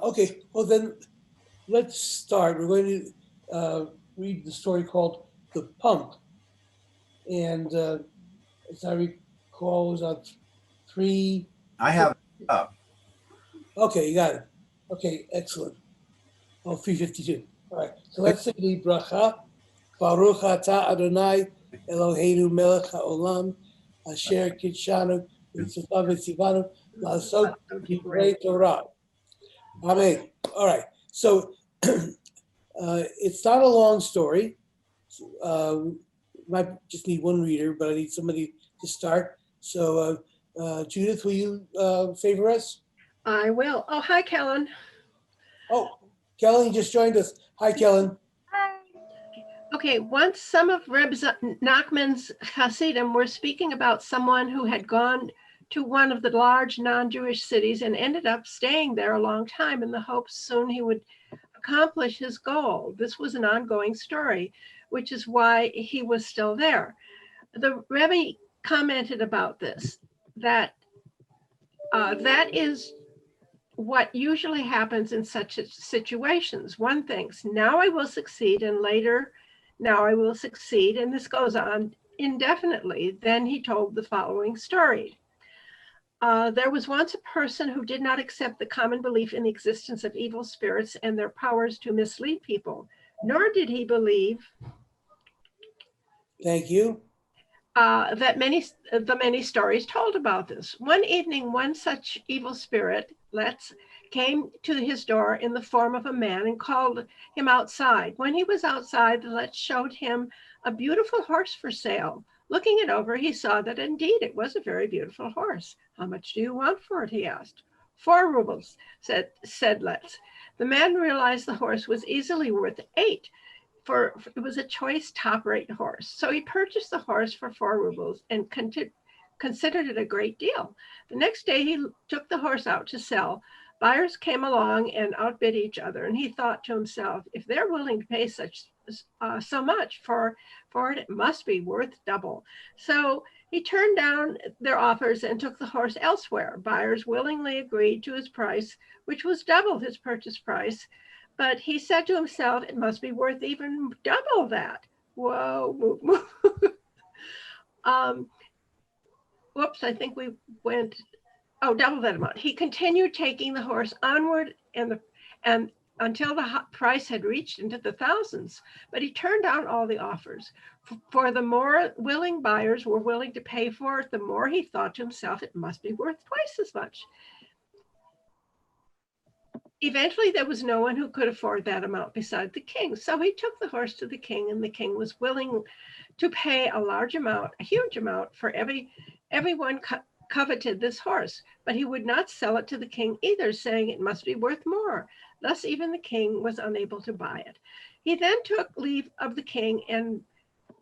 Okay, well then let's start. We're going to read the story called The Pump. And as I recall, it was on three. I have it up. Okay, you got it. Okay, excellent. Oh, 352. All right, so let's say the bracha. Baruch atah Adonai Eloheinu melech haolam asher kitshanu mitzvotav v'tzivanu la'asot divrei Torah. Amen. All right, so it's not a long story. Might just need one reader, but I need somebody to start. So, Judith, will you favor us? I will. Oh, hi, Kellen. Oh, Kellen just joined us. Hi, Kellen. Okay, once some of Reb Nachman's Hasidim were speaking about someone who had gone to one of the large non-Jewish cities and ended up staying there a long time in the hopes soon he would accomplish his goal. This was an ongoing story, which is why he was still there. The Rebbe commented about this, that that is what usually happens in such situations. One thinks, now I will succeed, and later, now I will succeed, and this goes on indefinitely. Then he told the following story. There was once a person who did not accept the common belief in the existence of evil spirits and their powers to mislead people, nor did he believe Thank you. that the many stories told about this. One evening, one such evil spirit, came to his door in the form of a man and called him outside. When he was outside, the Letz showed him a beautiful horse for sale. Looking it over, he saw that indeed it was a very beautiful horse. How much do you want for it? He asked. 4 rubles, said Letz. The man realized the horse was easily worth 8. For it was a choice top-rate horse. So he purchased the horse for 4 rubles and considered it a great deal. The next day he took the horse out to sell. Buyers came along and outbid each other, and he thought to himself, if they're willing to pay so much for it, it must be worth double. So he turned down their offers and took the horse elsewhere. Buyers willingly agreed to his price, which was double his purchase price. But he said to himself, it must be worth even double that. Whoa. um, Whoops, I think we went, double that amount. He continued taking the horse onward and until the price had reached into the thousands, but he turned down all the offers. For the more willing buyers were willing to pay for it, the more he thought to himself, it must be worth twice as much. Eventually, there was no one who could afford that amount beside the king. So he took the horse to the king, and the king was willing to pay a huge amount for everyone coveted this horse, but he would not sell it to the king either, saying it must be worth more. Thus, even the king was unable to buy it. He then took leave of the king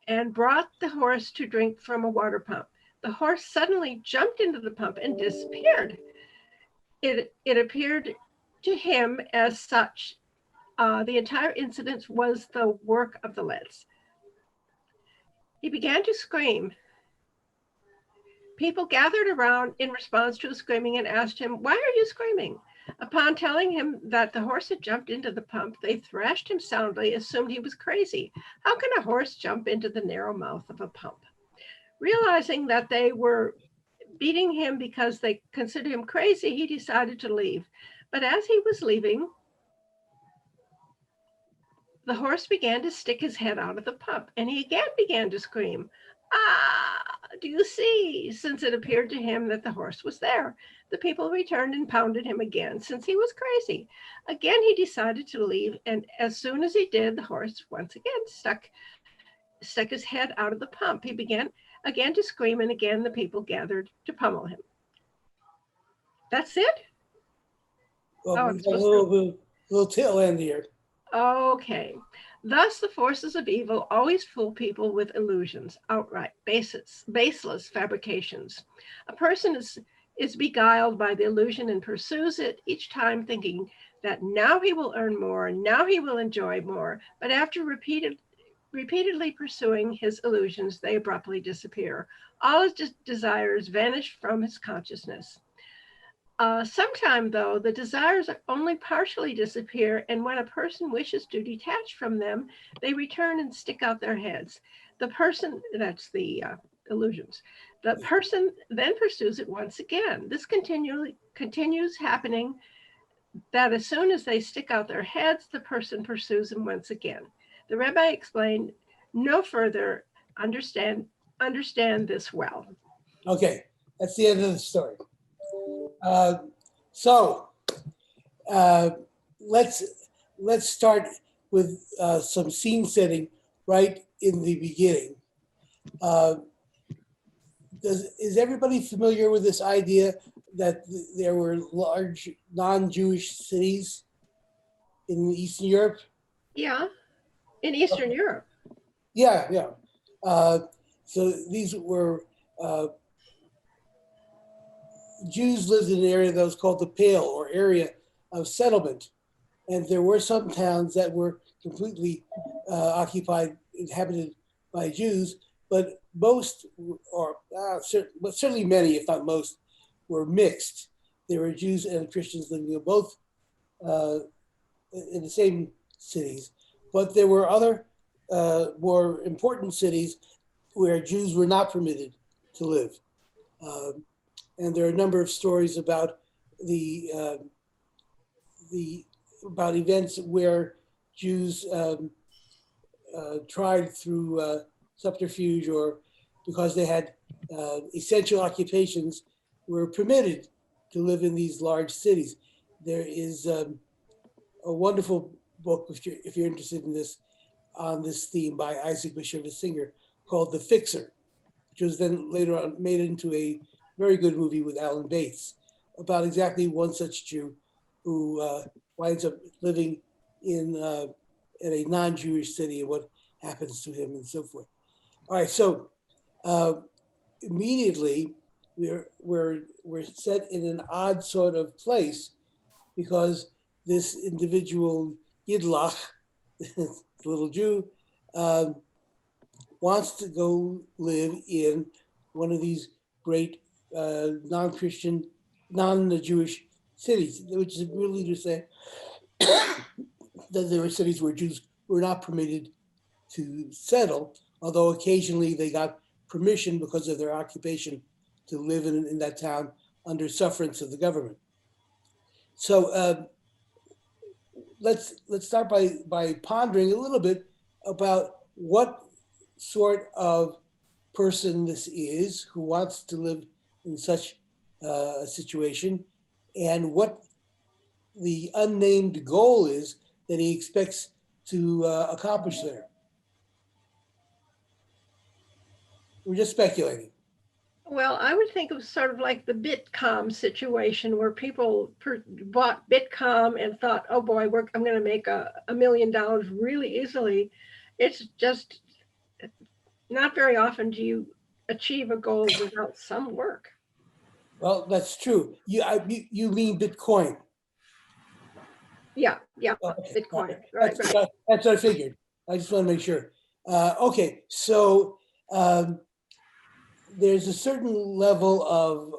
and brought the horse to drink from a water pump. The horse suddenly jumped into the pump and disappeared. It appeared to him as such. The entire incident was the work of the Letz. He began to scream. People gathered around in response to his screaming and asked him, why are you screaming? Upon telling him that the horse had jumped into the pump, they thrashed him soundly, assumed he was crazy. How can a horse jump into the narrow mouth of a pump? Realizing that they were beating him because they considered him crazy, he decided to leave. But as he was leaving, the horse began to stick his head out of the pump, and he again began to scream, ah, do you see? Since it appeared to him that the horse was there. The people returned and pounded him again, since he was crazy. Again, he decided to leave, and as soon as he did, the horse once again stuck his head out of the pump. He began again to scream, and again the people gathered to pummel him. That's it? Well, we got a little tail end here. Okay. Thus, the forces of evil always fool people with illusions, outright, baseless fabrications. A person is beguiled by the illusion and pursues it each time thinking that now he will earn more, now he will enjoy more. But after repeatedly pursuing his illusions, they abruptly disappear. All his desires vanish from his consciousness. Sometime, though, the desires only partially disappear, and when a person wishes to detach from them, they return and stick out their heads. The person, that's the illusions, the person then pursues it once again. This continually continues happening that as soon as they stick out their heads, the person pursues them once again. The rabbi explained, no further, understand understand this well. Okay, that's the end of the story. Uh, so uh, let's start with some scene setting right in the beginning. Uh, is everybody familiar with this idea that there were large non-Jewish cities in Eastern Europe? Yeah, in Eastern Europe. Yeah, yeah. Uh, so these were Jews lived in an area that was called the Pale, or area of settlement. And there were some towns that were completely occupied, inhabited by Jews, but most, but certainly many, if not most, were mixed. There were Jews and Christians living in both uh, in the same cities, but there were other more important cities where Jews were not permitted to live. Um, and there are a number of stories about the uh, the about events where Jews tried through subterfuge or because they had essential occupations were permitted to live in these large cities. There is a wonderful book, if you're interested in this, on this theme by Isaac Bashevis Singer called The Fixer, which was then later on made into a very good movie with Alan Bates about exactly one such Jew who winds up living in a non-Jewish city and what happens to him and so forth. All right, so uh, immediately we're set in an odd sort of place because this individual Yidlach, little Jew, um, wants to go live in one of these great non-Christian, non-Jewish cities, which is really to say that there were cities where Jews were not permitted to settle, although occasionally they got permission because of their occupation to live in that town under sufferance of the government. So let's start by pondering a little bit about what sort of person this is who wants to live in such a situation, and what the unnamed goal is that he expects to accomplish there. We're just speculating. Well, I would think of sort of like the Bitcom situation where people bought Bitcom and thought, oh boy, I'm going to make $1 million really easily. It's just not very often do you achieve a goal without some work. Well, that's true. You mean Bitcoin? Yeah, Okay, Bitcoin. that's Right. that's what I figured. I just want to make sure. Okay, so there's a certain level of,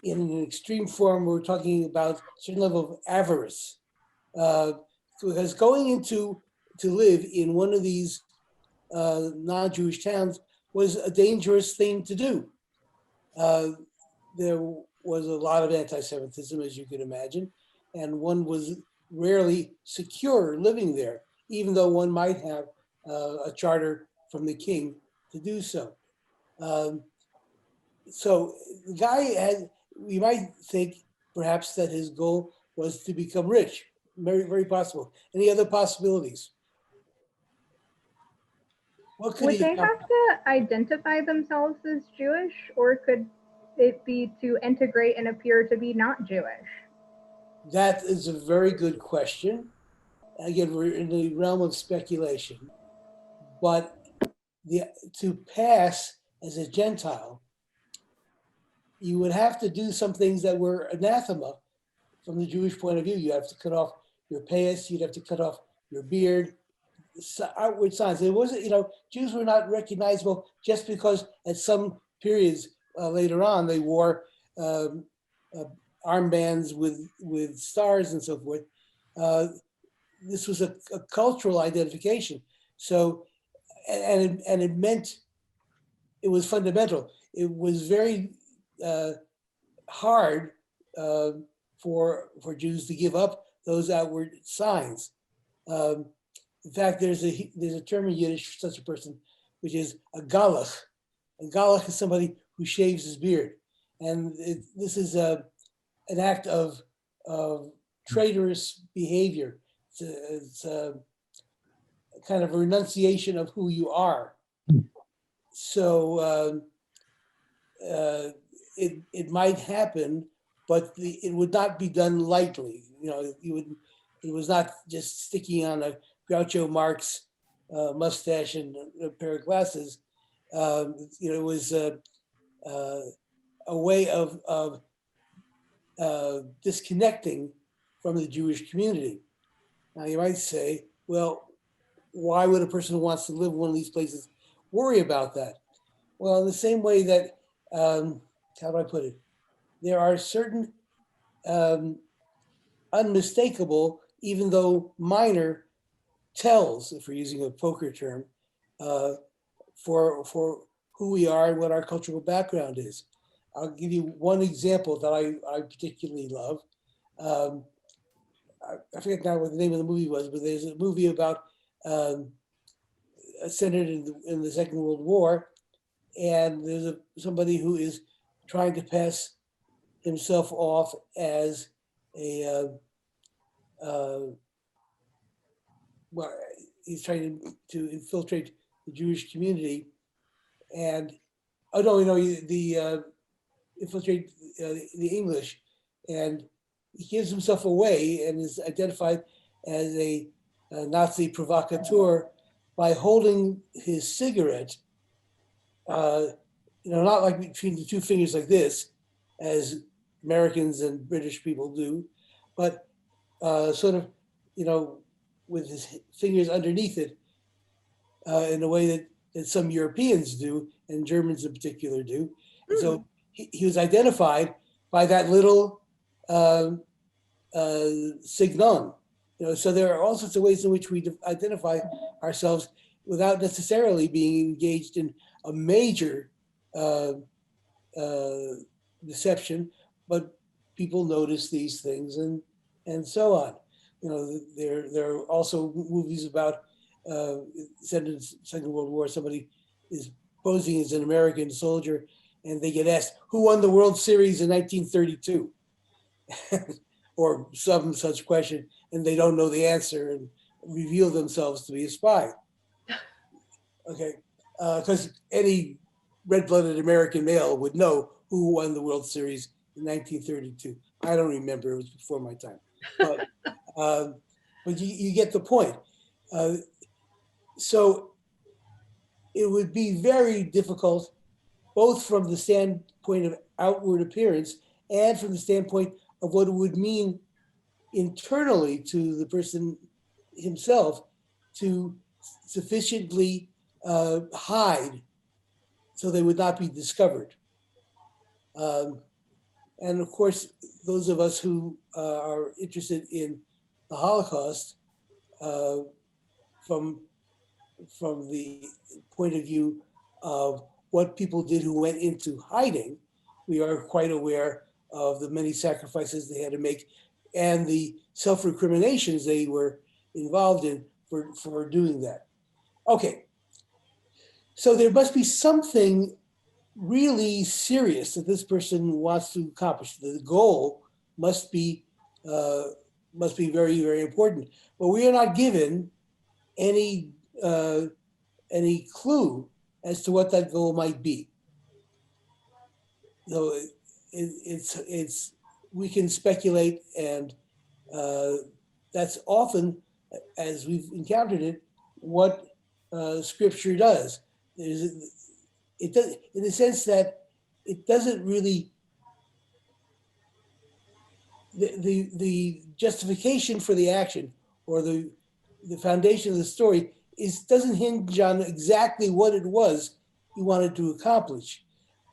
in an extreme form, we're talking about a certain level of avarice. Uh, because going into to live in one of these non-Jewish towns was a dangerous thing to do. Uh, there was a lot of anti-Semitism, as you can imagine, and one was rarely secure living there, even though one might have a charter from the king to do so. Um, so the guy had, we might think perhaps that his goal was to become rich. Very, very possible. Any other possibilities? What could Would he they accomplish? have to identify themselves as Jewish, or could it be to integrate and appear to be not Jewish? That is a very good question. Again, we're in the realm of speculation, but the, to pass as a Gentile, you would have to do some things that were anathema from the Jewish point of view. You have to cut off your payas, you'd have to cut off your beard, outward signs. It wasn't, Jews were not recognizable just because at some periods later on they wore armbands with stars and so forth. This was a cultural identification. So, and it meant, it was fundamental. It was very hard for Jews to give up those outward signs. In fact, there's a term in Yiddish for such a person, which is a galach. A galach is somebody who shaves his beard, and this is an act of traitorous behavior. It's a kind of a renunciation of who you are. So it might happen, but it would not be done lightly. You know, it was not just sticking on a Groucho Marx mustache and a pair of glasses. You know, it was a way of disconnecting from the Jewish community. Now you might say, well, why would a person who wants to live in one of these places worry about that? Well, in the same way that, how do I put it? There are certain unmistakable, even though minor, tells, if we're using a poker term, for who we are and what our cultural background is. I'll give you one example that I particularly love. I forget now what the name of the movie was, but there's a movie about a senator in the Second World War, and there's somebody who is trying to pass himself off as a well, he's trying to infiltrate the Jewish community, and infiltrate the English, and he gives himself away and is identified as a Nazi provocateur by holding his cigarette, not like between the two fingers like this, as Americans and British people do, but sort of, with his fingers underneath it, in a way that some Europeans do, and Germans in particular do. And so he was identified by that little signon. So there are all sorts of ways in which we identify ourselves without necessarily being engaged in a major deception, but people notice these things and so on. There are also movies about set in the Second World War, somebody is posing as an American soldier and they get asked, who won the World Series in 1932? Or some such question, and they don't know the answer and reveal themselves to be a spy. Okay, because any red-blooded American male would know who won the World Series in 1932. I don't remember, it was before my time. But you get the point. So it would be very difficult, both from the standpoint of outward appearance and from the standpoint of what it would mean internally to the person himself, to sufficiently hide so they would not be discovered. And of course, those of us who are interested in the Holocaust, from the point of view of what people did who went into hiding, we are quite aware of the many sacrifices they had to make and the self-recriminations they were involved in for doing that. Okay, so there must be something really serious that this person wants to accomplish. The goal must be very, very important. But we are not given any clue as to what that goal might be. So it's we can speculate, and that's often, as we've encountered it, what Scripture does. It does, in the sense that it doesn't really, the justification for the action or the foundation of the story doesn't hinge on exactly what it was he wanted to accomplish,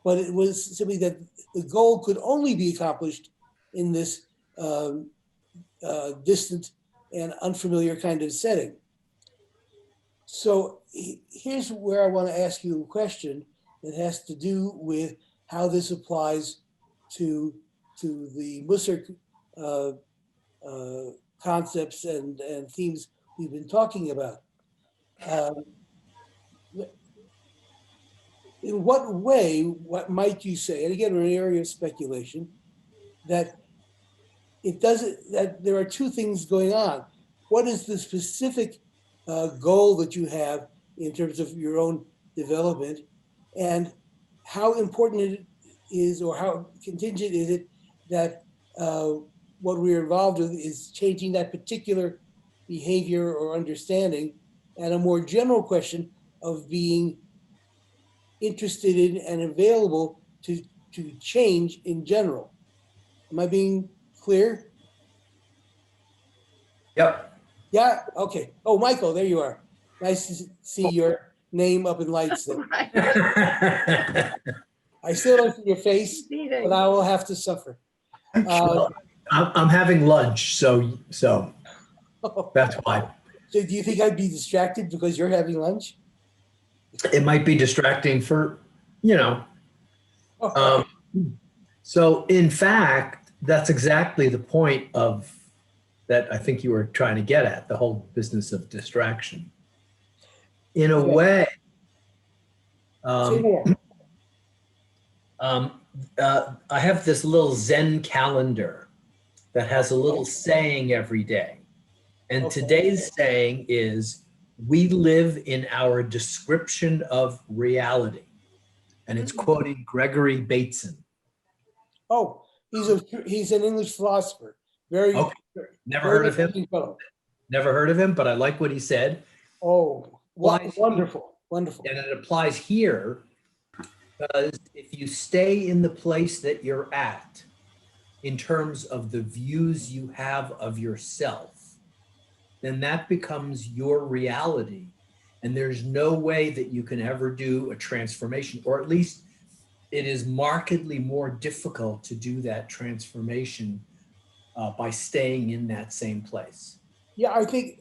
but it was simply that the goal could only be accomplished in this distant and unfamiliar kind of setting. So here's where I want to ask you a question that has to do with how this applies to the Mussar concepts and themes we've been talking about. In what way, what might you say, and again, we're in an area of speculation, that it doesn't, that there are two things going on. What is the specific goal that you have in terms of your own development, and how important it is, or how contingent is it that what we're involved with is changing that particular behavior or understanding, and a more general question of being interested in and available to change in general. Am I being clear? Yep. Yeah, okay. Oh, Michael, there you are. Nice to see your name up in lights there. Right. I still don't see your face, but I will have to suffer. Well, I'm having lunch, so that's why. So do you think I'd be distracted because you're having lunch? It might be distracting for, you know. So in fact, that's exactly the point of that I think you were trying to get at, the whole business of distraction. In a way, I have this little Zen calendar that has a little saying every day. And today's saying is, we live in our description of reality. And it's quoting Gregory Bateson. Oh, he's an English philosopher. Very, Okay. Never very heard of him. interesting fellow. Never heard of him, but I like what he said. Oh, wonderful, wonderful. And it applies here because if you stay in the place that you're at, in terms of the views you have of yourself, then that becomes your reality. And there's no way that you can ever do a transformation, or at least it is markedly more difficult to do that transformation by staying in that same place. Yeah, I think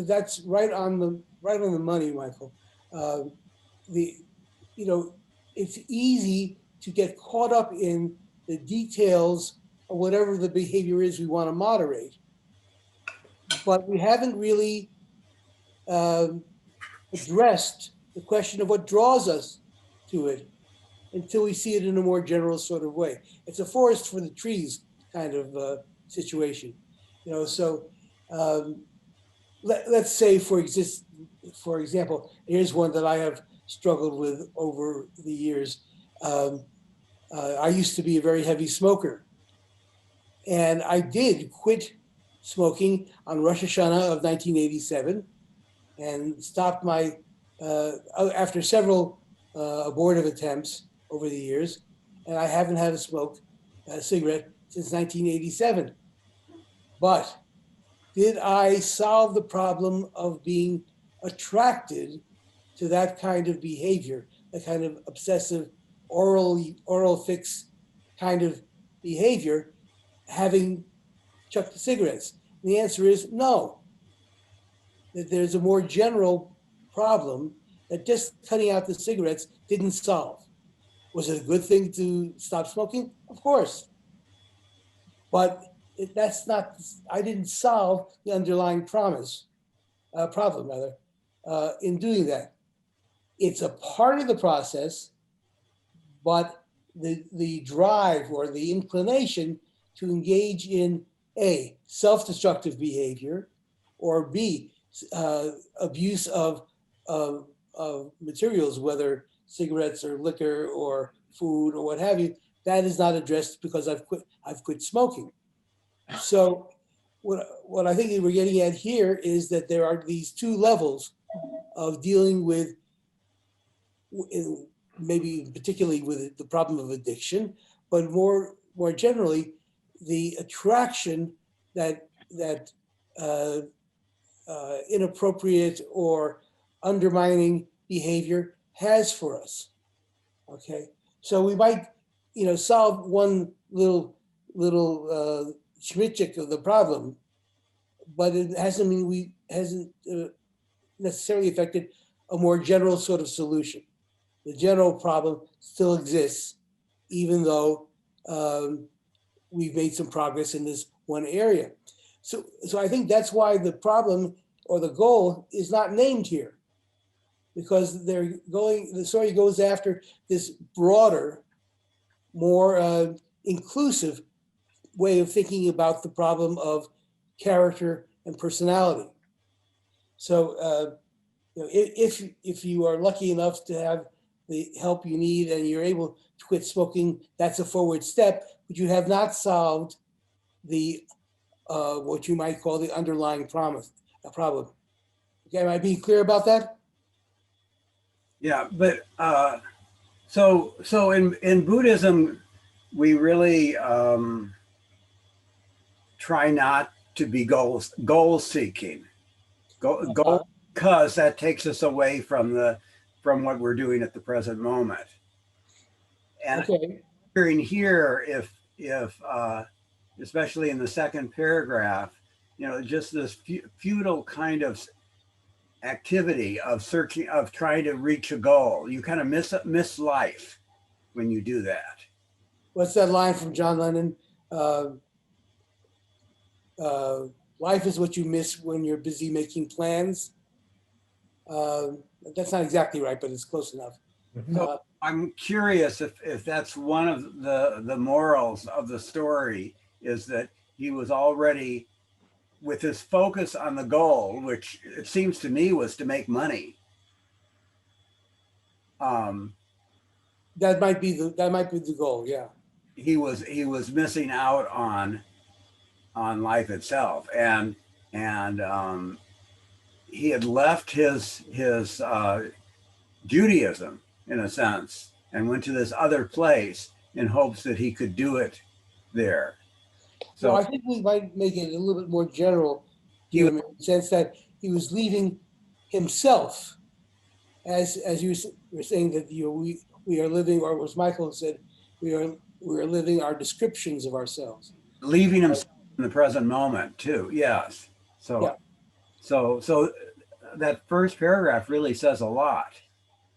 that's right on the money, Michael. It's easy to get caught up in the details of whatever the behavior is we want to moderate, but we haven't really addressed the question of what draws us to it until we see it in a more general sort of way. It's a forest for the trees kind of situation, So let's say, for example, here's one that I have struggled with over the years. I used to be a very heavy smoker, and I did quit smoking on Rosh Hashanah of 1987, and stopped my after several abortive attempts over the years, and I haven't had a cigarette since 1987. But did I solve the problem of being attracted to that kind of behavior, that kind of obsessive oral fix kind of behavior, having chucked the cigarettes? And the answer is no. That there's a more general problem that just cutting out the cigarettes didn't solve. Was it a good thing to stop smoking? Of course. But I didn't solve the underlying problem in doing that. It's a part of the process, but the drive or the inclination to engage in A, self-destructive behavior, or B, abuse of materials, whether cigarettes or liquor or food or what have you, that is not addressed because I've quit smoking. So what I think we're getting at here is that there are these two levels of dealing with, maybe particularly with the problem of addiction, but more generally, the attraction that inappropriate or undermining behavior has for us. Okay, so we might, solve one little little schmitchik of the problem, but it hasn't necessarily affected a more general sort of solution. The general problem still exists, even though we've made some progress in this one area. So I think that's why the problem or the goal is not named here, because the story goes after this broader, more inclusive way of thinking about the problem of character and personality. So if you are lucky enough to have the help you need and you're able to quit smoking, that's a forward step, but you have not solved the what you might call the underlying problem. Okay, am I being clear about that? Yeah, but so in Buddhism, we really try not to be goal seeking. Goal, because that takes us away from what we're doing at the present moment. And Okay. hearing here, if especially in the second paragraph, just this futile kind of activity of searching, of trying to reach a goal, you kind of miss life when you do that. What's that line from John Lennon? Life is what you miss when you're busy making plans. That's not exactly right, but it's close enough. So I'm curious if that's one of the morals of the story, is that he was already, with his focus on the goal, which it seems to me was to make money. That might be the goal. Yeah. He was missing out on life itself, and he had left his Judaism in a sense and went to this other place in hopes that he could do it there. So I think we might make it a little bit more general here, in the sense that he was leaving himself, as you were saying that we are living, or as Michael said, we are living our descriptions of ourselves. Leaving himself in the present moment too. Yes. So Yeah. So that first paragraph really says a lot.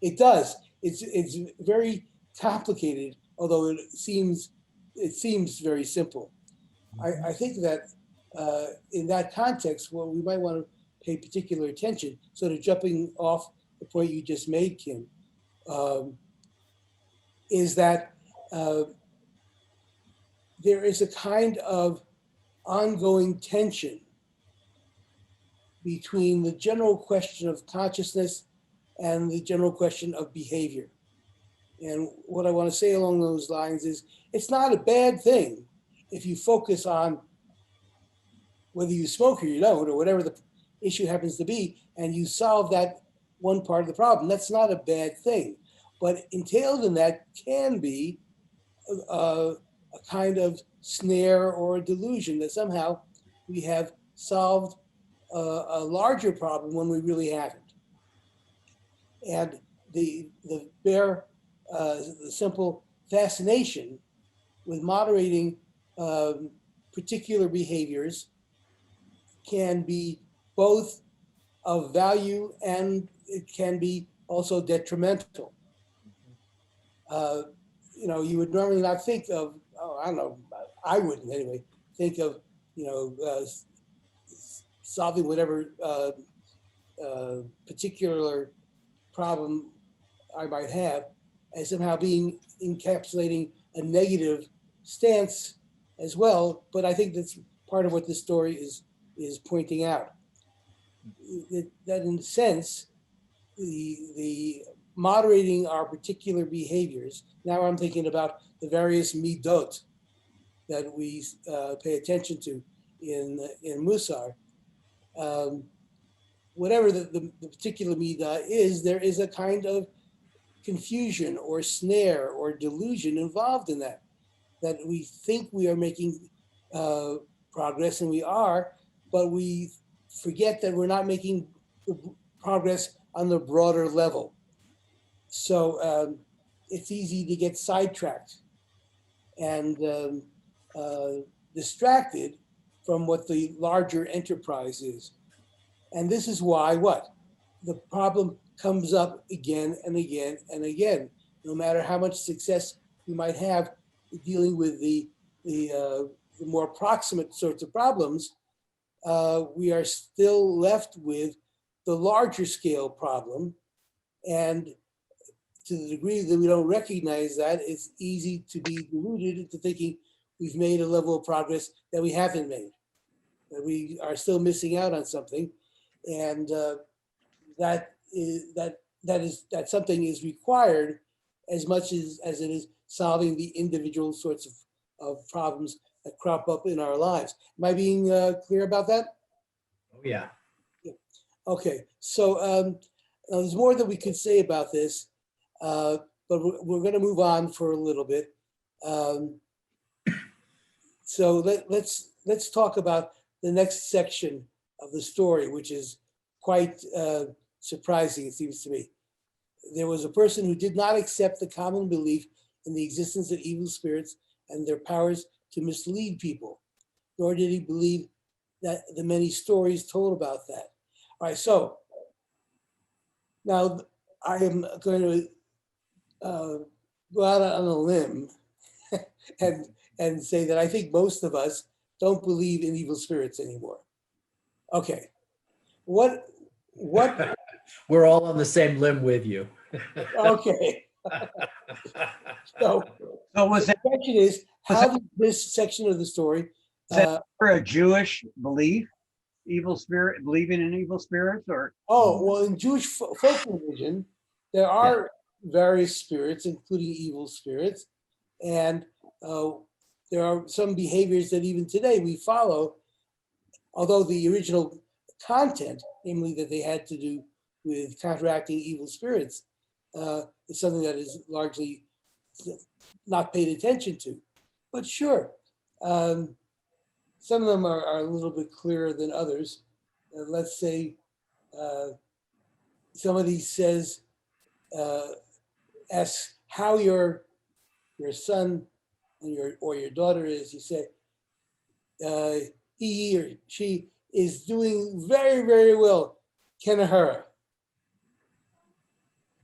It does. It's very complicated, although it seems very simple. I think that in that context, what we might want to pay particular attention, sort of jumping off the point you just made, Kim, is that there is a kind of ongoing tension between the general question of consciousness and the general question of behavior. And what I want to say along those lines is, it's not a bad thing if you focus on whether you smoke or you don't, or whatever the issue happens to be, and you solve that one part of the problem. That's not a bad thing. But entailed in that can be a kind of snare or a delusion that somehow we have solved a larger problem when we really haven't. And the simple fascination with moderating particular behaviors can be both of value and it can be also detrimental. You would normally not think of, I don't know, I wouldn't anyway, think of, solving whatever particular problem I might have as somehow being encapsulating a negative stance as well. But I think that's part of what this story is pointing out. That in a sense, the moderating our particular behaviors, now I'm thinking about the various midot that we pay attention to in Mussar. Whatever the particular midah is, there is a kind of confusion or snare or delusion involved in that we think we are making progress, and we are, but we forget that we're not making progress on the broader level. So it's easy to get sidetracked. And distracted from what the larger enterprise is. And this is why what? The problem comes up again and again and again. No matter how much success we might have dealing with the more proximate sorts of problems, we are still left with the larger scale problem. And to the degree that we don't recognize that, it's easy to be deluded into thinking we've made a level of progress that we haven't made, that we are still missing out on something. And that something is required as much as it is solving the individual sorts of problems that crop up in our lives. Am I being clear about that? Oh, yeah. Okay, so there's more that we could say about this, but we're going to move on for a little bit. So let's talk about the next section of the story, which is quite surprising, it seems to me. There was a person who did not accept the common belief in the existence of evil spirits and their powers to mislead people, nor did he believe that the many stories told about that. All right, so now I am going to go out on a limb and say that I think most of us don't believe in evil spirits anymore. Okay, what? We're all on the same limb with you. Okay. So was the question is, how did this section of the story? For a Jewish belief, believing in evil spirits, or? Oh, well, in Jewish folk religion, there are various spirits, including evil spirits, and there are some behaviors that even today we follow, although the original content, namely that they had to do with counteracting evil spirits, is something that is largely not paid attention to. But sure, some of them are a little bit clearer than others. Let's say somebody says, asks how your son or your daughter is. You say, he or she is doing very, very well. Kenahara.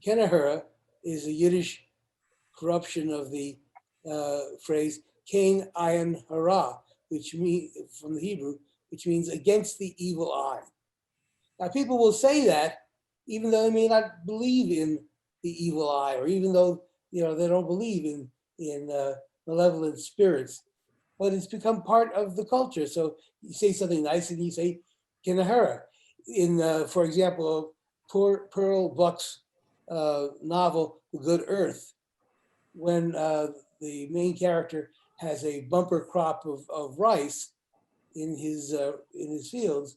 Kenahara is a Yiddish corruption of the phrase Kain Ayin Hara, which means, from the Hebrew, which means against the evil eye. Now, people will say that even though they may not believe in the evil eye, or even though they don't believe in malevolent spirits, but it's become part of the culture. So you say something nice and you say Kenahara. In, for example, Pearl Buck's novel, The Good Earth, when the main character has a bumper crop of rice in his fields,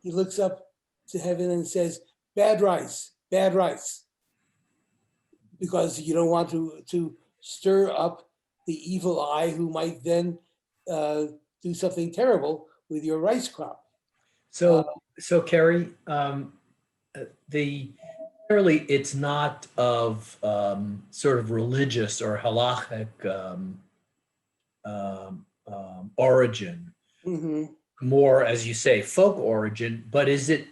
he looks up to heaven and says, bad rice, because you don't want to stir up the evil eye who might then do something terrible with your rice crop. So Kerry, clearly it's not of sort of religious or halachic origin, more, as you say, folk origin, but is it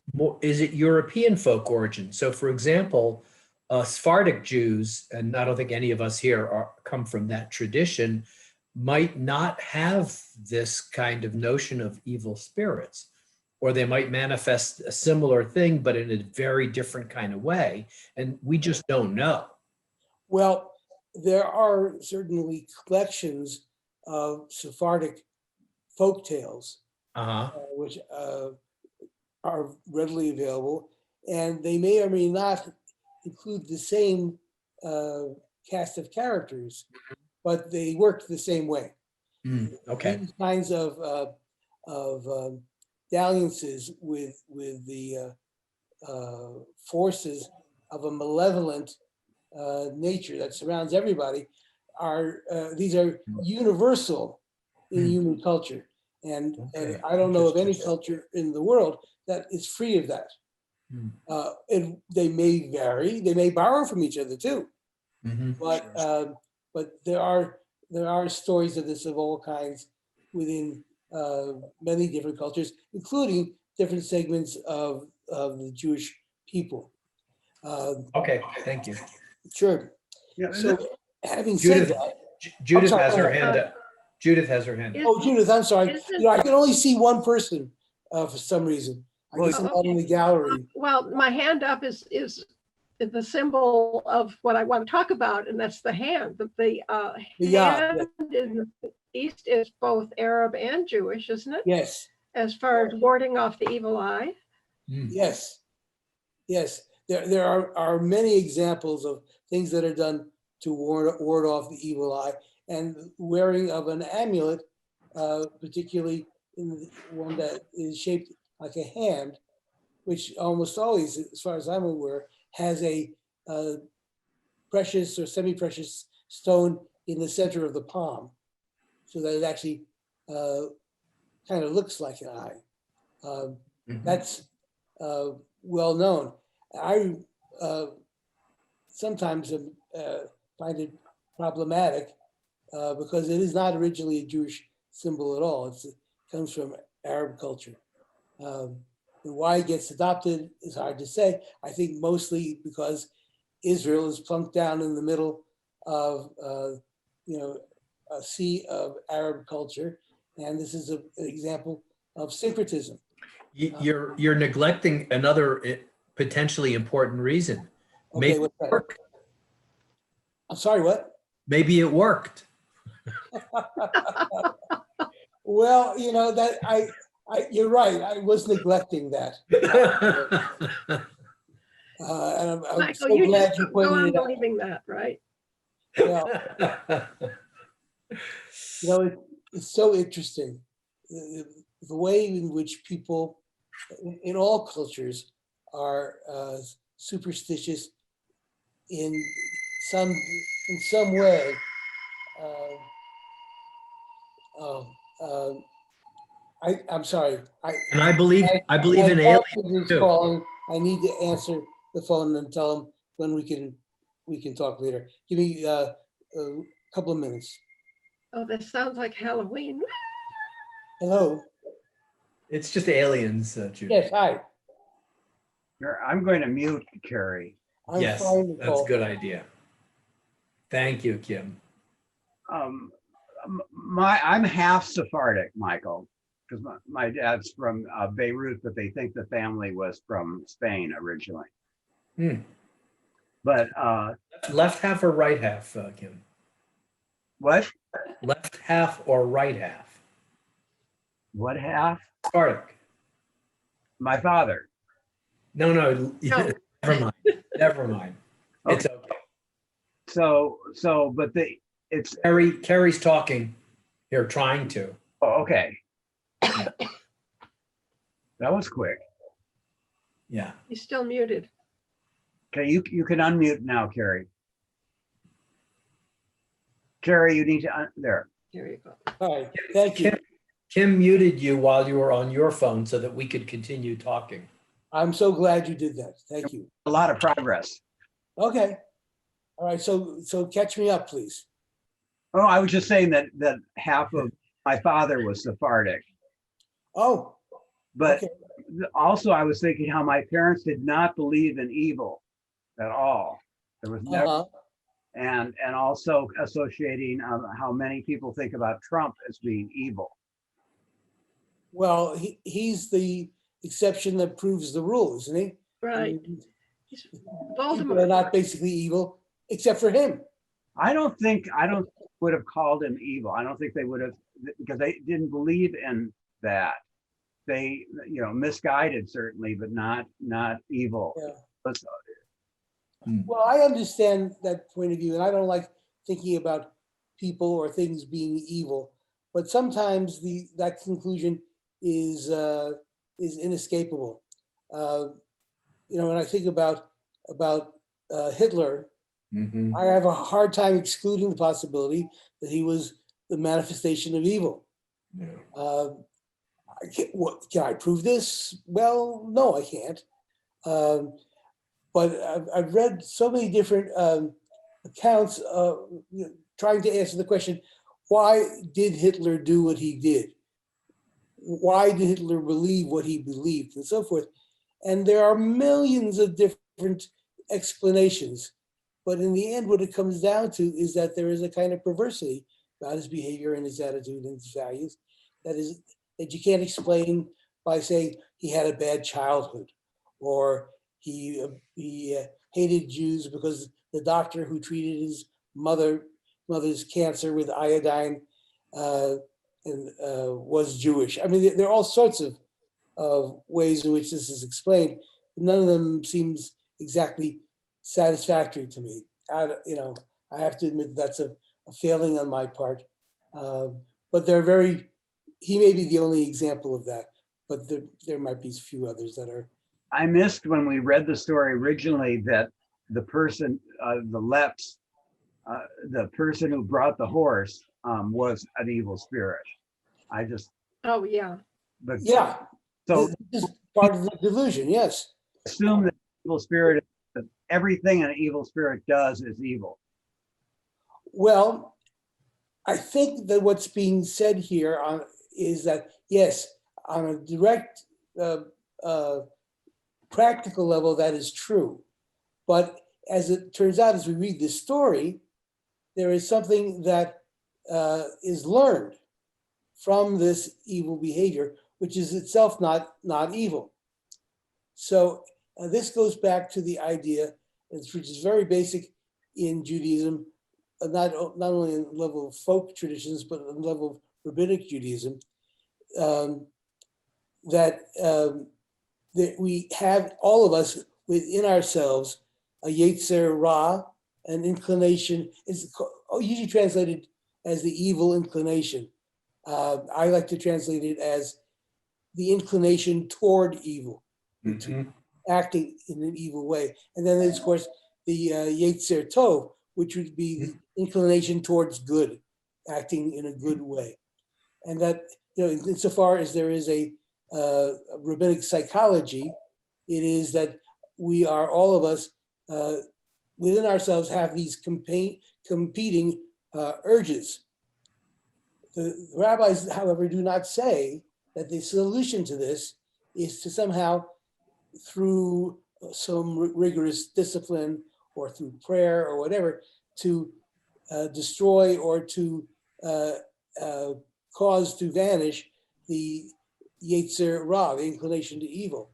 European folk origin? So for example, Sephardic Jews, and I don't think any of us here come from that tradition, might not have this kind of notion of evil spirits, or they might manifest a similar thing, but in a very different kind of way. And we just don't know. Well, there are certainly collections of Sephardic folk tales, which are readily available, and they may or may not include the same cast of characters, but they work the same way. Okay. These kinds of dalliances with the forces of a malevolent nature that surrounds everybody these are universal in human culture, and I don't know of any culture in the world that is free of that. And they may vary, they may borrow from each other too, but there are stories of this of all kinds within many different cultures, including different segments of the Jewish people. Okay, thank you. Sure. Yeah, So having said Judith, that, Judith sorry, has go her ahead. hand up. Judith has her hand up. Oh, Judith, I'm sorry. Isn't- You know, I can only see one person for some reason. I Well, guess I'm Oh, not in the gallery. Well, my hand up is the symbol of what I want to talk about, and that's the hand. The The yad, hand in the East is both Arab and Jewish, isn't it? yes, As far as warding off the evil eye. Mm. yes, yes. There are many examples of things that are done to ward off the evil eye, and wearing of an amulet, particularly in the one that is shaped like a hand, which almost always, as far as I'm aware, has a precious or semi-precious stone in the center of the palm, so that it actually kind of looks like an eye. Mhm. That's well known. I sometimes find it problematic because it is not originally a Jewish symbol at all. It comes from Arab culture. And why it gets adopted is hard to say. I think mostly because Israel is plunked down in the middle of a sea of Arab culture, and this is an example of syncretism. You're neglecting another potentially important reason. Okay, Maybe what's it that? worked. I'm sorry, what? Maybe it worked. Well, you know that you're right. I was neglecting that, and I'm Michael, so you glad just you go pointed on it out. believing that, right? Well, you know, it's so interesting the way in which people in all cultures are superstitious in some way. Oh, I'm sorry. And I believe in My aliens husband is too. calling. I need to answer the phone and tell him when we can talk later. Give me a couple of minutes. Oh, this sounds like Halloween. Hello. It's just aliens, Judith. Yes. Hi. here, I'm going to mute Kerry. I'm Yes, fine. that's a Nicole. good idea. Thank you, Kim. I'm half Sephardic, Michael, because my dad's from Beirut, but they think the family was from Spain originally. Hmm. But Left half or right half, Kim? what? Left half or right half? What half? Sephardic. My father. No, No. never mind. Never mind. It's Okay. okay. But it's Kerry's talking here, trying to. oh, okay. That was quick. Yeah. He's still muted. Okay, you can unmute now, Kerry. Kerry, you need to there. Here you go. All right. Thank you. Kim muted you while you were on your phone so that we could continue talking. I'm so glad you did that. Thank you. A lot of progress. Okay. All right. So catch me up, please. Oh, I was just saying that half of my father was Sephardic, Oh. but Okay. also I was thinking how my parents did not believe in evil at all. There was never, Uh-huh. and also associating how many people think about Trump as being evil. Well, he's the exception that proves the rule, isn't he? I Right. mean, He's people are Voldemort. not basically evil, except for him. I don't would have called him evil. I don't think they would have, because they didn't believe in that. They, misguided certainly, but not evil. Yeah. But Well, I understand that point of view, and I don't like thinking about people or things being evil. But sometimes that conclusion is inescapable. When I think about Hitler, Mhm. I have a hard time excluding the possibility that he was the manifestation of evil. Yeah. Can I prove this? Well, no, I can't. But I've read so many different accounts trying to answer the question, why did Hitler do what he did? Why did Hitler believe what he believed, and so forth? And there are millions of different explanations. But in the end, what it comes down to is that there is a kind of perversity about his behavior and his attitude and his values that you can't explain by saying he had a bad childhood, or he hated Jews because the doctor who treated his mother's cancer with iodine was Jewish. I mean, there are all sorts of ways in which this is explained. None of them seems exactly satisfactory to me. I have to admit that's a failing on my part. But he may be the only example of that, but there might be a few others that are. I missed when we read the story originally that the person, the person who brought the horse was an evil spirit. Oh, yeah. But Yeah, so this is part of the delusion, yes. assume that evil spirit, that everything an evil spirit does is evil. Well, I think that what's being said here is that, yes, on a direct practical level, that is true. But as it turns out, as we read this story, there is something that is learned from this evil behavior, which is itself not evil. So this goes back to the idea, which is very basic in Judaism, not only in the level of folk traditions, but on the level of rabbinic Judaism, that we have, all of us within ourselves, a Yetzer Ra, an inclination, is usually translated as the evil inclination. I like to translate it as the inclination toward evil, to acting in an evil way. And then there's, of course, the Yetzer Tov, which would be the inclination towards good, acting in a good way. And that, insofar as there is a rabbinic psychology, it is that we are, all of us, within ourselves, have these competing urges. The rabbis, however, do not say that the solution to this is to somehow, through some rigorous discipline or through prayer or whatever, to destroy or to cause to vanish the Yetzer Ra, the inclination to evil.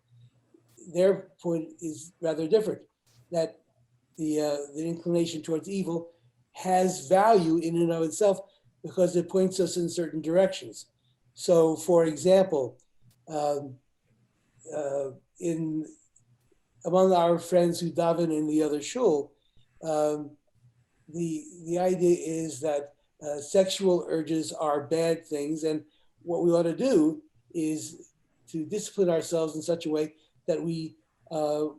Their point is rather different, that the inclination towards evil has value in and of itself because it points us in certain directions. So, for example, among our friends who daven in the other shul, the idea is that sexual urges are bad things, and what we ought to do is to discipline ourselves in such a way that we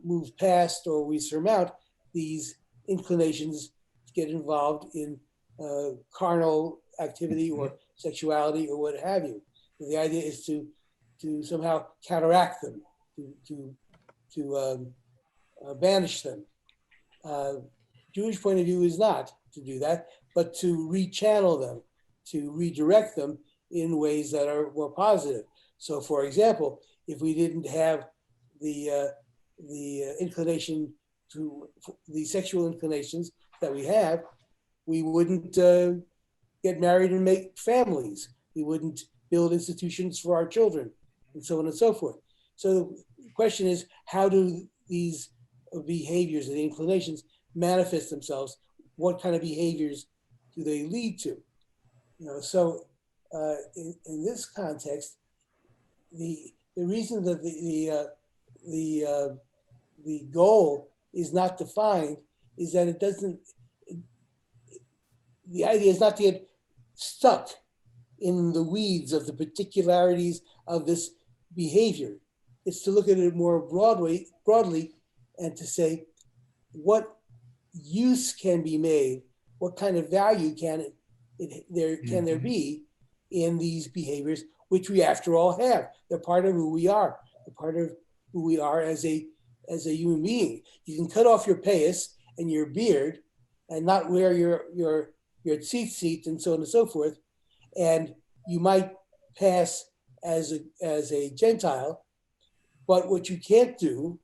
move past or we surmount these inclinations to get involved in carnal activity or sexuality or what have you. The idea is to somehow counteract them, to banish them. Jewish point of view is not to do that, but to rechannel them, to redirect them in ways that are more positive. So, for example, if we didn't have the inclination to the sexual inclinations that we have, we wouldn't get married and make families. We wouldn't build institutions for our children, and so on and so forth. So the question is, how do these behaviors and inclinations manifest themselves? What kind of behaviors do they lead to? So in this context, the reason that the goal is not defined is that it doesn't. The idea is not to get stuck in the weeds of the particularities of this behavior. It's to look at it more broadly, and to say, what use can be made, what kind of value can there be in these behaviors, which we, after all, have. They're part of who we are. They're part of who we are as a human being. You can cut off your payas and your beard and not wear your tzitzit and so on and so forth, and you might pass as a Gentile, but what you can't do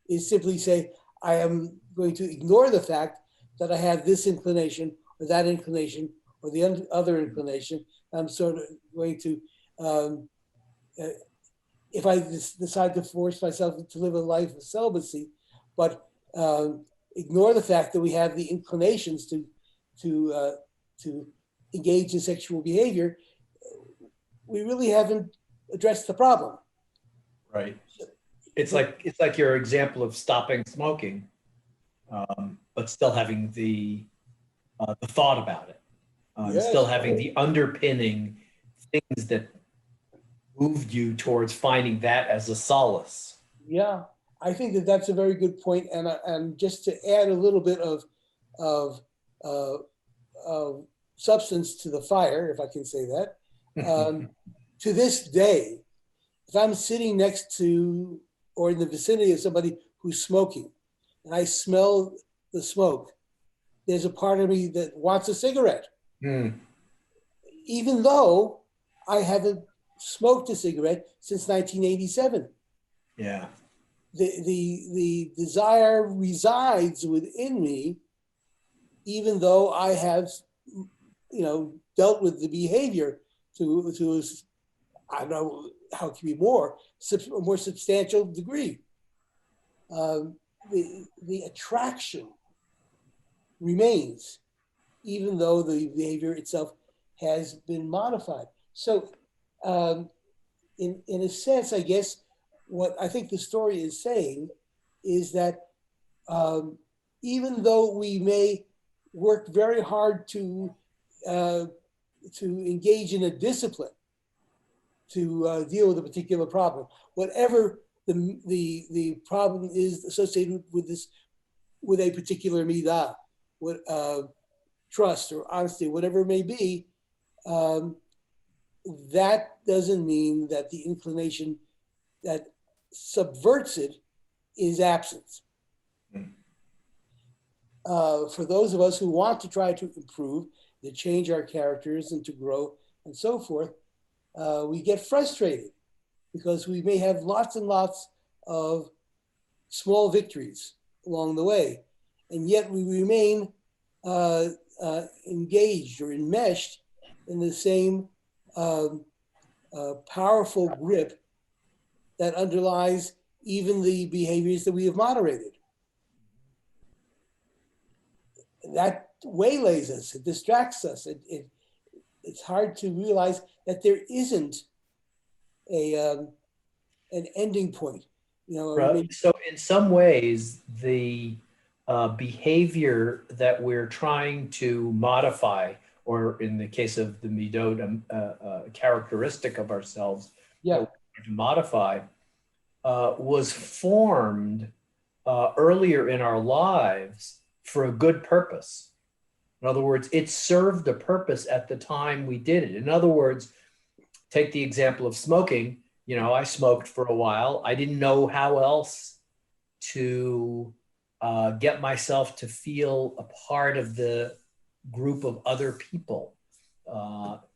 is simply say, I am going to ignore the fact that I have this inclination or that inclination or the other inclination. I'm sort of going to, if I decide to force myself to live a life of celibacy, but ignore the fact that we have the inclinations to engage in sexual behavior, we really haven't addressed the problem. Right. It's like your example of stopping smoking, but still having the thought about it, Yes. still having the underpinning things that moved you towards finding that as a solace. Yeah, I think that that's a very good point. And just to add a little bit of substance to the fire, if I can say that, to this day, if I'm sitting next to or in the vicinity of somebody who's smoking and I smell the smoke, there's a part of me that wants a cigarette. Even though I haven't smoked a cigarette since 1987. Yeah. The desire resides within me, even though I have, dealt with the behavior to I don't know how it can be a more substantial degree. The attraction remains, even though the behavior itself has been modified. So, in a sense, I guess what I think the story is saying is that even though we may work very hard to engage in a discipline to deal with a particular problem, whatever the problem is associated with a particular midah, trust or honesty, whatever it may be, that doesn't mean that the inclination that subverts it is absent. For those of us who want to try to improve, to change our characters and to grow and so forth, we get frustrated because we may have lots and lots of small victories along the way, and yet we remain engaged or enmeshed in the same powerful grip that underlies even the behaviors that we have moderated. That waylays us, it distracts us. It's hard to realize that there isn't an ending point. So in some ways, the behavior that we're trying to modify, or in the case of the midot, characteristic of ourselves, yeah, to modify, was formed earlier in our lives for a good purpose. In other words, it served a purpose at the time we did it. In other words, take the example of smoking. I smoked for a while. I didn't know how else to get myself to feel a part of the group of other people.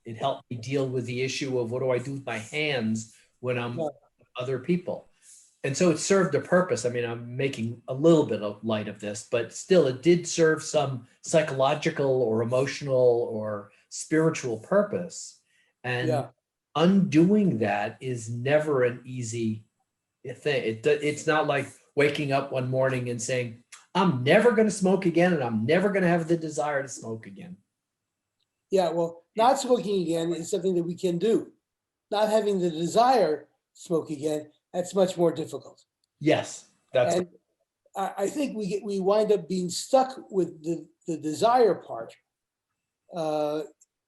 It helped me deal with the issue of what do I do with my hands when I'm with other people. And so it served a purpose. I mean, I'm making a little bit of light of this, but still it did serve some psychological or emotional or spiritual purpose. And undoing that is never an easy thing. It's not like waking up one morning and saying, I'm never going to smoke again, and I'm never going to have the desire to smoke again. Yeah, well, not smoking again is something that we can do. Not having the desire to smoke again, that's much more difficult. Yes, and I think we wind up being stuck with the desire part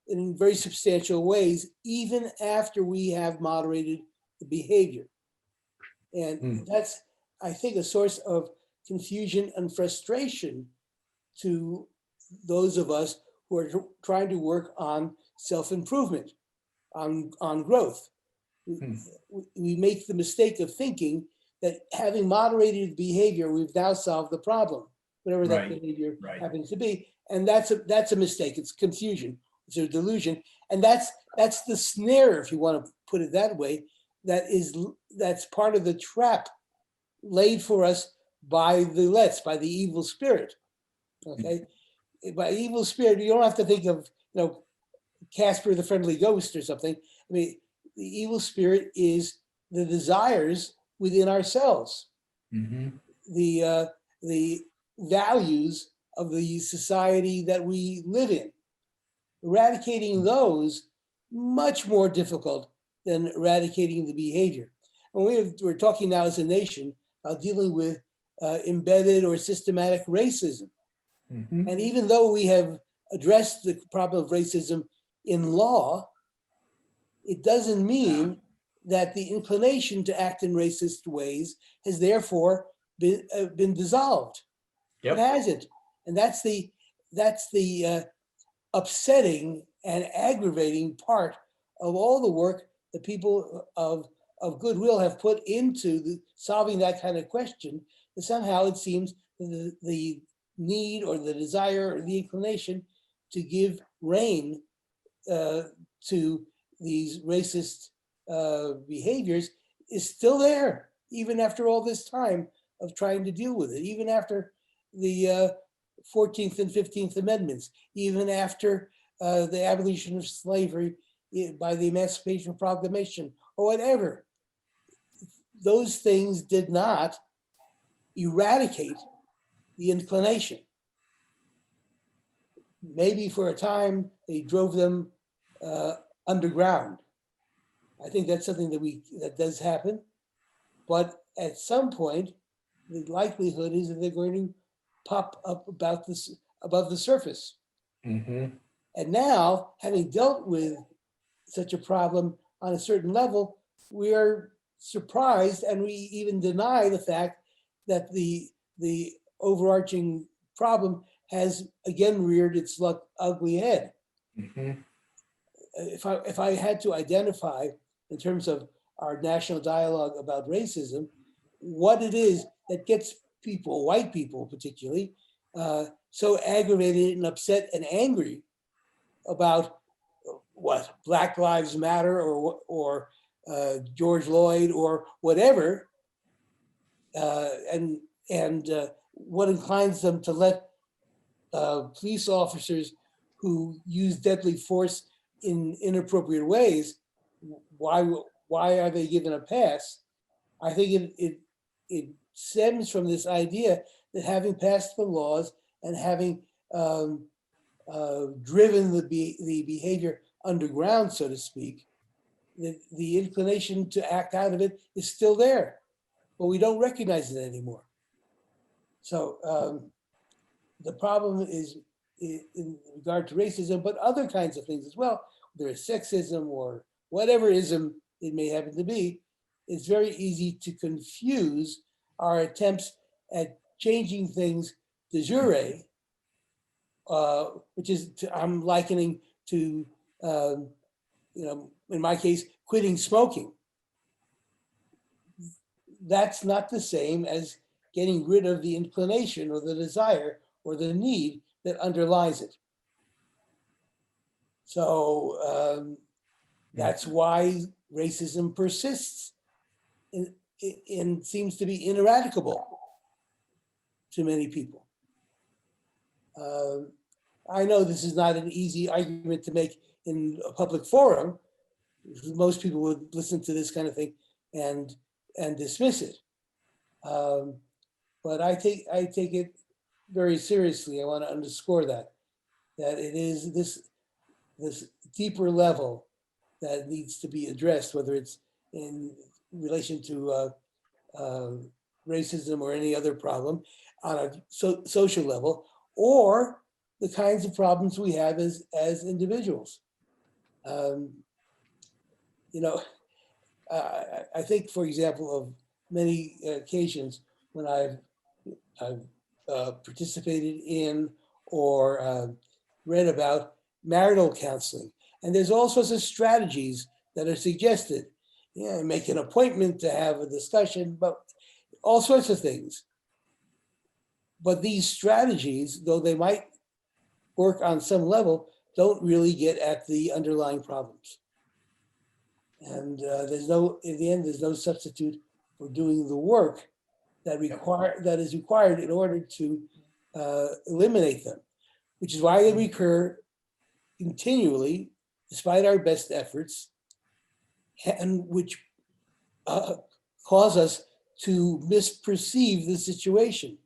in very substantial ways, even after we have moderated the behavior. And that's, I think, a source of confusion and frustration to those of us who are trying to work on self-improvement, on growth. We make the mistake of thinking that having moderated behavior, we've now solved the problem, whatever that behavior happens to be. And that's a mistake. It's confusion. It's a delusion. And that's the snare, if you want to put it that way, that's part of the trap laid for us by by the evil spirit. Okay? By evil spirit, you don't have to think of, Casper the Friendly Ghost or something. I mean, the evil spirit is the desires within ourselves, the values of the society that we live in. Eradicating those, much more difficult than eradicating the behavior. And we're talking now as a nation about dealing with embedded or systematic racism. And even though we have addressed the problem of racism in law, it doesn't mean that the inclination to act in racist ways has therefore been dissolved. Yep. It hasn't. And that's the upsetting and aggravating part of all the work that people of goodwill have put into solving that kind of question. That somehow it seems the need or the desire or the inclination to give rein to these racist behaviors is still there, even after all this time of trying to deal with it, even after the 14th and 15th Amendments, even after the abolition of slavery by the Emancipation Proclamation or whatever. Those things did not eradicate the inclination. Maybe for a time they drove them underground. I think that's something that does happen, but at some point, the likelihood is that they're going to pop up above the surface. And now, having dealt with such a problem on a certain level, we are surprised, and we even deny the fact that the overarching problem has again reared its ugly head. If I had to identify, in terms of our national dialogue about racism, what it is that gets people, white people particularly, so aggravated and upset and angry about what Black Lives Matter or George Floyd or whatever, and what inclines them to let police officers who use deadly force in inappropriate ways, why are they given a pass? I think it stems from this idea that having passed the laws and having driven the behavior underground, so to speak, the inclination to act out of it is still there, but we don't recognize it anymore. So the problem is in regard to racism, but other kinds of things as well, whether it's sexism or whatever ism it may happen to be. It's very easy to confuse our attempts at changing things de jure, which is I'm likening to, in my case, quitting smoking. That's not the same as getting rid of the inclination or the desire or the need that underlies it. So that's why racism persists and seems to be ineradicable to many people. I know this is not an easy argument to make in a public forum. Most people would listen to this kind of thing and dismiss it. But I take it very seriously. I want to underscore that it is this deeper level that needs to be addressed, whether it's in relation to racism or any other problem on a social level, or the kinds of problems we have as individuals. I think, for example, of many occasions when I've participated in or read about marital counseling, and there's all sorts of strategies that are suggested. Make an appointment to have a discussion, but all sorts of things. But these strategies, though they might work on some level, don't really get at the underlying problems. And in the end, there's no substitute for doing the work that is required in order to eliminate them, which is why they recur continually, despite our best efforts, and which cause us to misperceive the situation,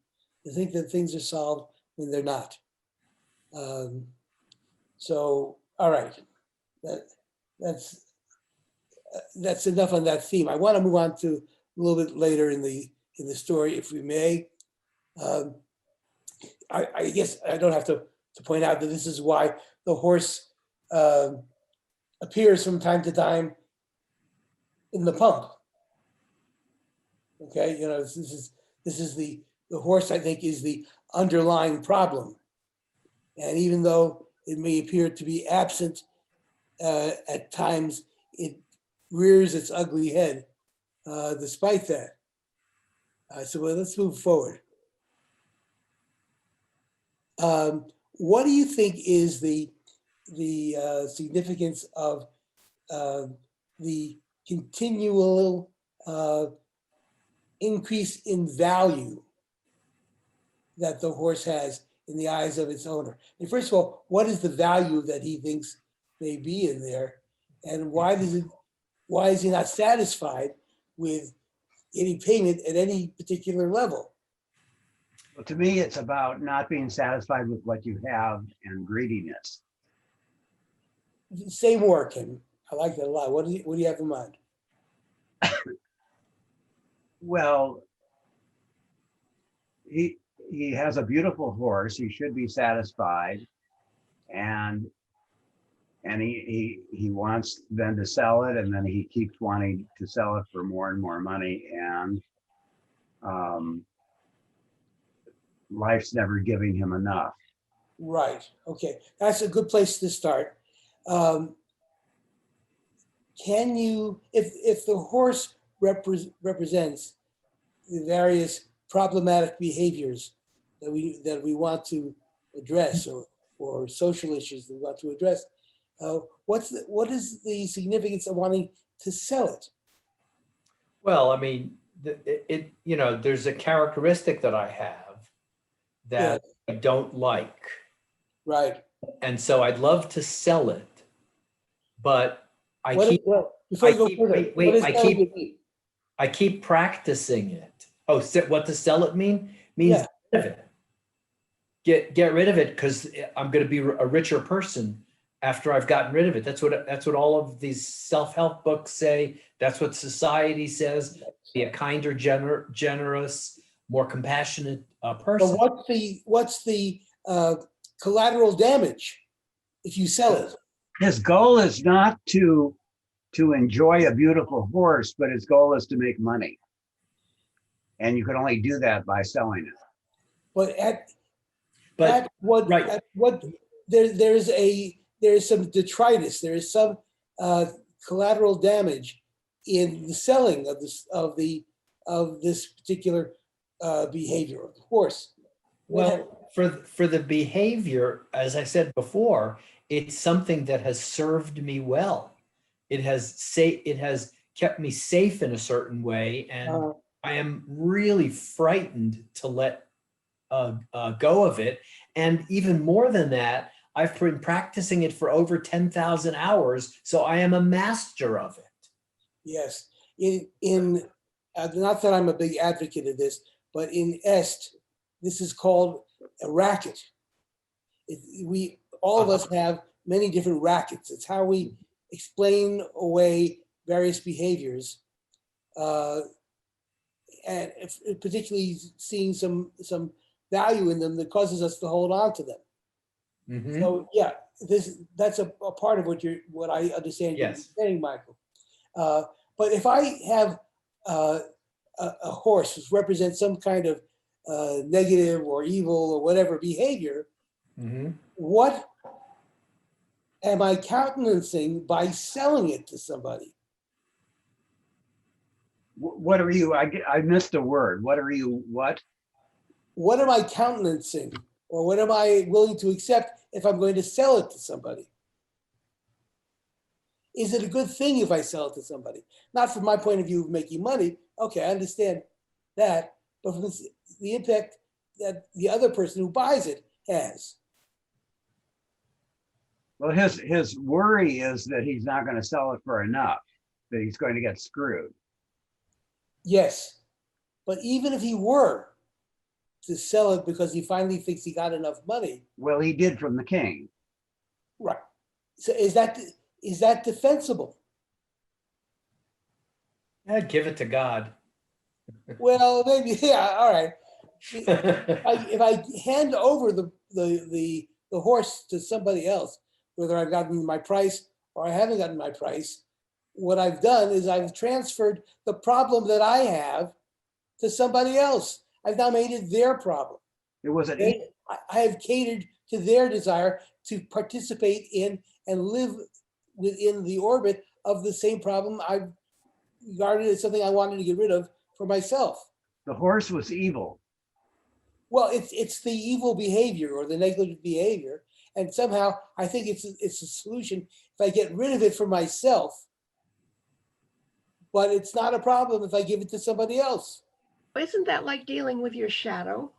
to think that things are solved when they're not. So, all right, that's enough on that theme. I want to move on to a little bit later in the story, if we may. I guess I don't have to point out that this is why the horse appears from time to time in the pump. Okay, you know, this is the horse, I think, is the underlying problem. And even though it may appear to be absent at times, it rears its ugly head despite that. So let's move forward. What do you think is the significance of the continual increase in value that the horse has in the eyes of its owner? And first of all, what is the value that he thinks may be in there, and why is he not satisfied with any payment at any particular level? Well, to me, it's about not being satisfied with what you have and greediness. Say more, Kim. I like that a lot. What do you have in mind? Well, he has a beautiful horse. He should be satisfied, and he wants then to sell it, and then he keeps wanting to sell it for more and more money, and life's never giving him enough. Right. Okay. That's a good place to start. Can you, if the horse represents the various problematic behaviors that we want to address, or social issues that we want to address, what is the significance of wanting to sell it? Well, I mean, there's a characteristic that I have that I don't like. Right. And so I'd love to sell it, but I keep practicing it. Oh, what does sell it mean? Means get rid of it. Get rid of it, because I'm going to be a richer person after I've gotten rid of it. That's what all of these self-help books say. That's what society says. Be a kinder, generous, more compassionate person. But what's the collateral damage if you sell it? His goal is not to enjoy a beautiful horse, but his goal is to make money. And you can only do that by selling it. There is some detritus. There is some collateral damage in the selling of this particular behavior of the horse. Well, for the behavior, as I said before, it's something that has served me well. It has kept me safe in a certain way, and I am really frightened to let go of it. And even more than that, I've been practicing it for over 10,000 hours, so I am a master of it. Yes. Not that I'm a big advocate of this, but in Est, this is called a racket. All of us have many different rackets. It's how we explain away various behaviors, and particularly seeing some value in them that causes us to hold on to them. Mm-hmm. So yeah, that's a part of what I understand you're saying, Michael. But if I have a horse which represents some kind of negative or evil or whatever behavior, mm-hmm. What am I countenancing by selling it to somebody? What are you? I missed a word. What are you? What? What am I countenancing Or what am I willing to accept if I'm going to sell it to somebody? Is it a good thing if I sell it to somebody? Not from my point of view of making money. Okay, I understand that. But from the impact that the other person who buys it has. Well, his worry is that he's not going to sell it for enough, that he's going to get screwed. Yes. But even if he were to sell it because he finally thinks he got enough money. Well, he did from the king. Right. So is that defensible? I'd give it to God. Well, maybe, yeah, all right. If I hand over the horse to somebody else, whether I've gotten my price or I haven't gotten my price, what I've done is I've transferred the problem that I have to somebody else. I've now made it their problem. It was an I have catered to their desire to participate in and live within the orbit of the same problem I've regarded as something I wanted to get rid of for myself. the horse was evil. Well, it's the evil behavior or the negligent behavior, and somehow I think it's a solution if I get rid of it for myself. But it's not a problem if I give it to somebody else. Isn't that like dealing with your shadow?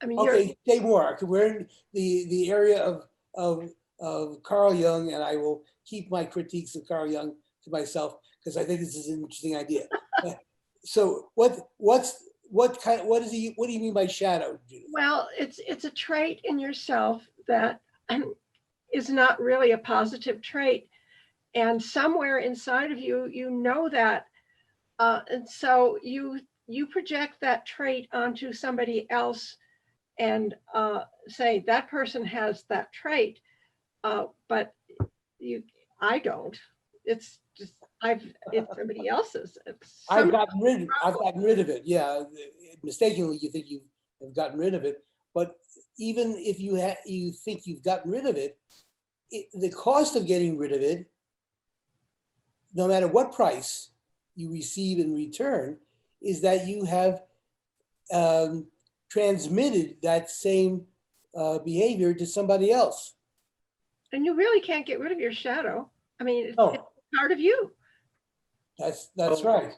I mean, Okay, say more. We're in the area of Carl Jung, and I will keep my critiques of Carl Jung to myself because I think this is an interesting idea. So what do you mean by shadow, Judith? well, it's a trait in yourself that is not really a positive trait. And somewhere inside of you, you know that. And so you project that trait onto somebody else and say that person has that trait, but I don't. It's just it's somebody else's. I've gotten rid of it. Yeah, mistakenly you think you have gotten rid of it, but even if you think you've gotten rid of it, the cost of getting rid of it, no matter what price you receive in return, is that you have transmitted that same behavior to somebody else. And you really can't get rid of your shadow. I mean, it's No, part of you. that's Oh, right.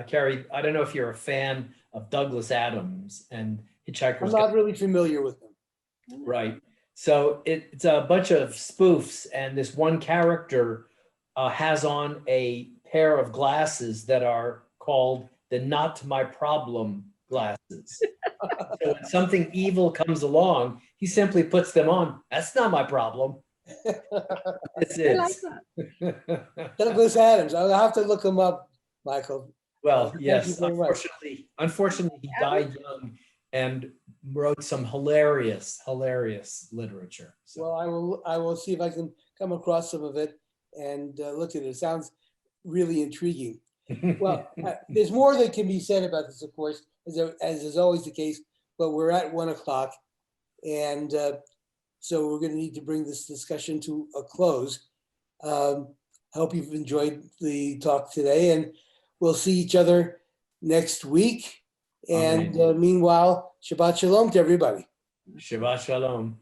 Kerry, I don't know if you're a fan of Douglas Adams and I'm Hitchhiker's not really familiar with them. Right. So it's a bunch of spoofs, and this one character has on a pair of glasses that are called the "Not My Problem" glasses. So when something evil comes along, he simply puts them on. That's not my problem. It's I like it. that. Douglas Adams. I'll have to look him up, Michael. Well, Thank you yes. very much. Unfortunately, he died young and wrote some hilarious literature. So, Well, I will see if I can come across some of it and look at it. It sounds really intriguing. Well, there's more that can be said about this, of course, as is always the case, but we're at 1 o'clock. And so we're going to need to bring this discussion to a close. I hope you've enjoyed the talk today, and we'll see each other next week. And meanwhile, Shabbat Shalom to everybody. Shabbat Shalom.